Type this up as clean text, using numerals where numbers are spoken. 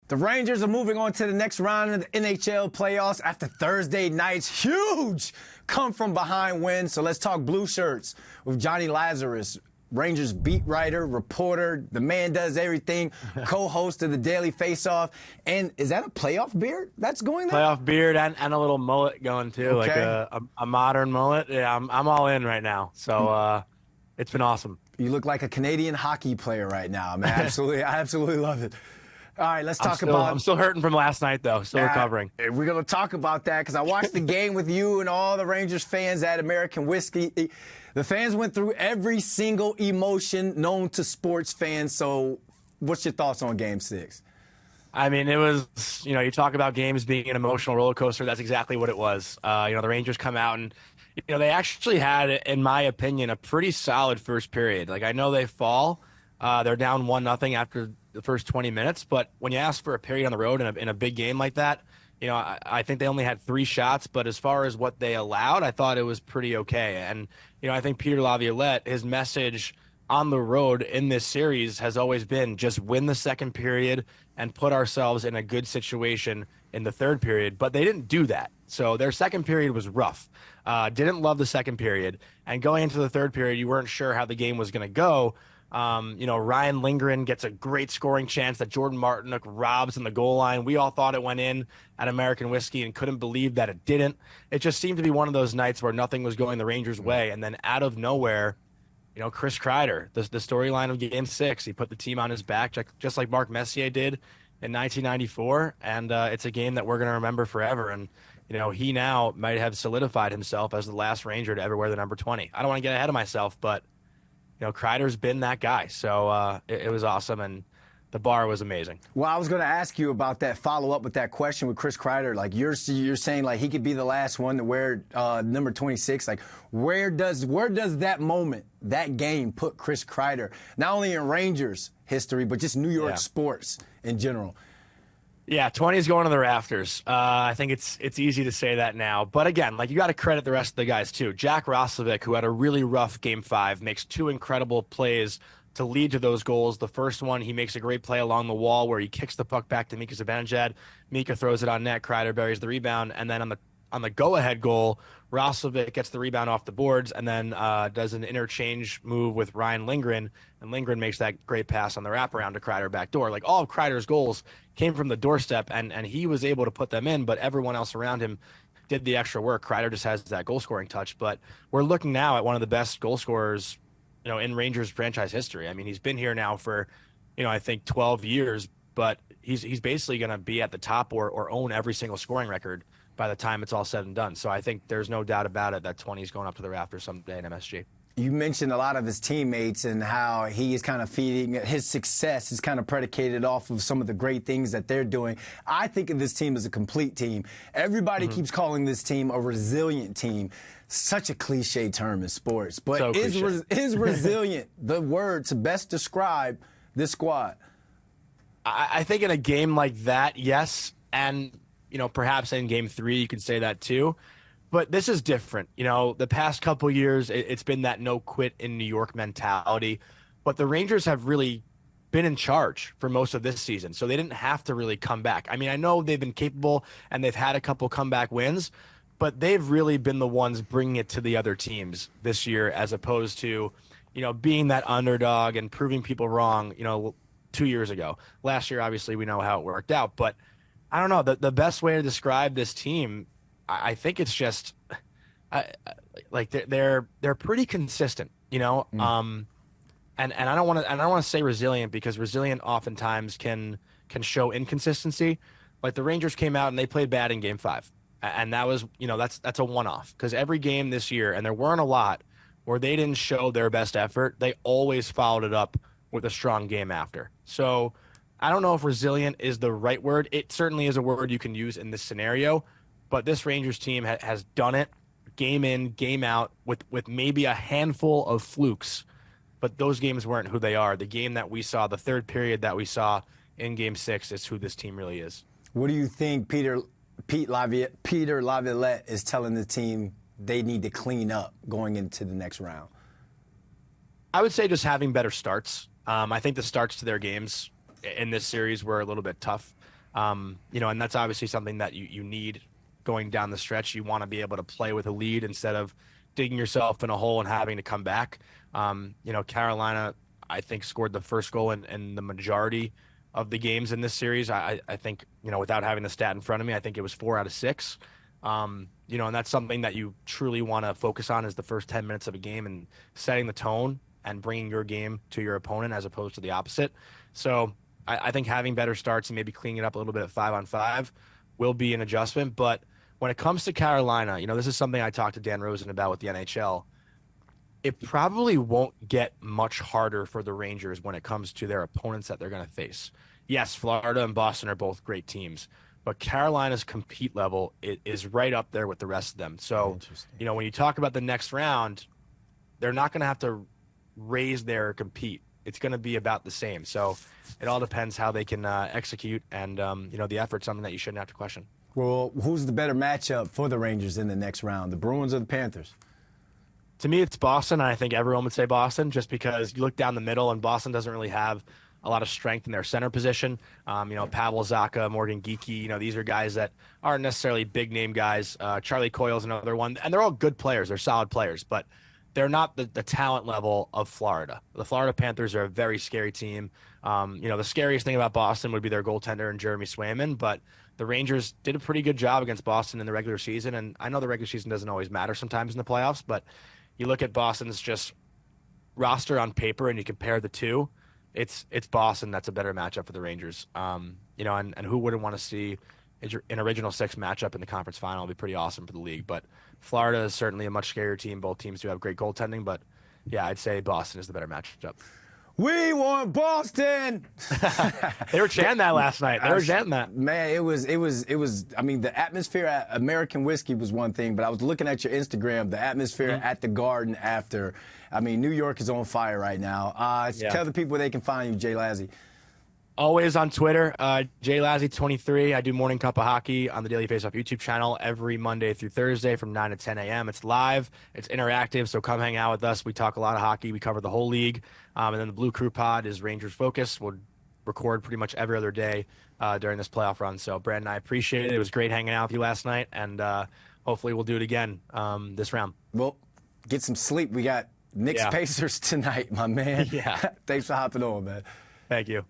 The Rangers are moving on to the next round of the NHL playoffs after Thursday night's huge come-from-behind win. So let's talk Blueshirts with Jonny Lazarus, Rangers beat writer, reporter, the man does everything, co-host of the Daily Face-Off. And is that a playoff beard that's going there? Playoff beard and a little mullet going too, Okay. like a modern mullet. Yeah, I'm all in right now. So it's been awesome. You look like a Canadian hockey player right now, man. Absolutely, I absolutely love it. All right, let's talk about. I'm still hurting from last night, though. Still recovering. We're going to talk about that because I watched the game with you and all the Rangers fans at American Whiskey. The fans went through every single emotion known to sports fans. So what's your thoughts on Game 6? I mean, it was, you talk about games being an emotional roller coaster. That's exactly what it was. The Rangers come out and, they actually had, in my opinion, a pretty solid first period. Like, I know they fall. They're down 1-0 after the first 20 minutes. But when you ask for a period on the road in a big game like that, I think they only had 3 shots. But as far as what they allowed, I thought it was pretty okay. And, I think Peter Laviolette, his message on the road in this series has always been just win the second period and put ourselves in a good situation in the third period. But they didn't do that. So their second period was rough. Didn't love the second period. And going into the third period, you weren't sure how the game was going to go. Ryan Lindgren gets a great scoring chance that Jordan Martinook robs in the goal line. We all thought it went in at American Whiskey and couldn't believe that it didn't. It just seemed to be one of those nights where nothing was going the Rangers' way. And then out of nowhere, Chris Kreider, the storyline of Game 6, he put the team on his back just like Mark Messier did in 1994. And it's a game that we're going to remember forever. And, he now might have solidified himself as the last Ranger to ever wear the number 20. I don't want to get ahead of myself, but Kreider's been that guy. So it was awesome, and the bar was amazing. Well, I was going to ask you about that, follow up with that question with Chris Kreider. Like, you're saying, like, he could be the last one to wear number 26. Like, where does that moment, that game, put Chris Kreider, not only in Rangers history, but just New York sports in general? Yeah, 20 is going to the rafters. I think it's easy to say that now. But again, you got to credit the rest of the guys too. Jack Roslovic, who had a really rough Game 5, makes 2 incredible plays to lead to those goals. The first one, he makes a great play along the wall where he kicks the puck back to Mika Zibanejad. Mika throws it on net. Kreider buries the rebound. And then on the go-ahead goal, Roslovic gets the rebound off the boards and then does an interchange move with Ryan Lindgren, and Lindgren makes that great pass on the wraparound to Kreider back door. Like, all of Kreider's goals came from the doorstep, and he was able to put them in, but everyone else around him did the extra work. Kreider just has that goal-scoring touch, but we're looking now at one of the best goal scorers, in Rangers franchise history. I mean, he's been here now for, I think 12 years, but he's basically going to be at the top or own every single scoring record by the time it's all said and done. So I think there's no doubt about it that 20 is going up to the rafters someday in MSG. You mentioned a lot of his teammates and how he is kind of feeding his success is kind of predicated off of some of the great things that they're doing. I think of this team as a complete team. Everybody keeps calling this team a resilient team. Such a cliche term in sports, but so is resilient the word to best describe this squad? I think in a game like that, yes, and perhaps in Game 3 you could say that too. But this is different. The past couple years, it's been that no quit in New York mentality. But the Rangers have really been in charge for most of this season, so they didn't have to really come back. I mean, I know they've been capable and they've had a couple comeback wins, but they've really been the ones bringing it to the other teams this year, as opposed to, being that underdog and proving people wrong, 2 years ago. Last year, obviously, we know how it worked out. But I don't know. The best way to describe this team, I think it's just they're pretty consistent, And I don't want to say resilient, because resilient oftentimes can show inconsistency. Like, the Rangers came out and they played bad in Game 5. And that was, that's a one-off, because every game this year, and there weren't a lot where they didn't show their best effort, they always followed it up with a strong game after. So I don't know if resilient is the right word. It certainly is a word you can use in this scenario, but this Rangers team has done it game in, game out with maybe a handful of flukes, but those games weren't who they are. The game that we saw, the third period that we saw in Game 6, is who this team really is. What do you think Peter Laviolette is telling the team they need to clean up going into the next round? I would say just having better starts. I think the starts to their games in this series were a little bit tough. And that's obviously something that you need going down the stretch. You want to be able to play with a lead instead of digging yourself in a hole and having to come back. Carolina, I think, scored the first goal in the majority of the games in this series. I think, without having the stat in front of me, I think it was 4 out of 6. And that's something that you truly want to focus on is the first 10 minutes of a game and setting the tone and bringing your game to your opponent as opposed to the opposite. So I think having better starts and maybe cleaning it up a little bit at 5-on-5 will be an adjustment. But when it comes to Carolina, this is something I talked to Dan Rosen about with the NHL. It probably won't get much harder for the Rangers when it comes to their opponents that they're going to face. Yes, Florida and Boston are both great teams, but Carolina's compete level is right up there with the rest of them. So, when you talk about the next round, they're not going to have to raise their compete. It's going to be about the same. So it all depends how they can execute, and the effort's something that you shouldn't have to question. Well, who's the better matchup for the Rangers in the next round, the Bruins or the Panthers? To me, it's Boston, and I think everyone would say Boston just because you look down the middle, and Boston doesn't really have a lot of strength in their center position. Pavel Zacha, Morgan Geekie, these are guys that aren't necessarily big-name guys. Charlie Coyle's another one, and they're all good players. They're solid players, but they're not the talent level of Florida. The Florida Panthers are a very scary team. The scariest thing about Boston would be their goaltender and Jeremy Swayman, but the Rangers did a pretty good job against Boston in the regular season, and I know the regular season doesn't always matter sometimes in the playoffs, but you look at Boston's just roster on paper and you compare the two, it's Boston that's a better matchup for the Rangers. And who wouldn't want to see an original 6 matchup in the conference final? It'd be pretty awesome for the league. But Florida is certainly a much scarier team. Both teams do have great goaltending, but yeah, I'd say Boston is the better matchup. We want Boston. They were chanting that last night. They were chanting that. Man, it was. I mean, the atmosphere at American Whiskey was one thing, but I was looking at your Instagram, the atmosphere at the Garden after. I mean, New York is on fire right now. Tell the people where they can find you, Jay Lazzy. Always on Twitter, JLazzy23. I do Morning Cup of Hockey on the Daily Faceoff YouTube channel every Monday through Thursday from 9 to 10 a.m. It's live. It's interactive, so come hang out with us. We talk a lot of hockey. We cover the whole league. And then the Blue Crew Pod is Rangers Focus. We'll record pretty much every other day during this playoff run. So, Brandon, I appreciate it. It was great hanging out with you last night, and hopefully we'll do it again this round. Well, get some sleep. We got Knicks Pacers tonight, my man. Yeah. Thanks for hopping on, man. Thank you.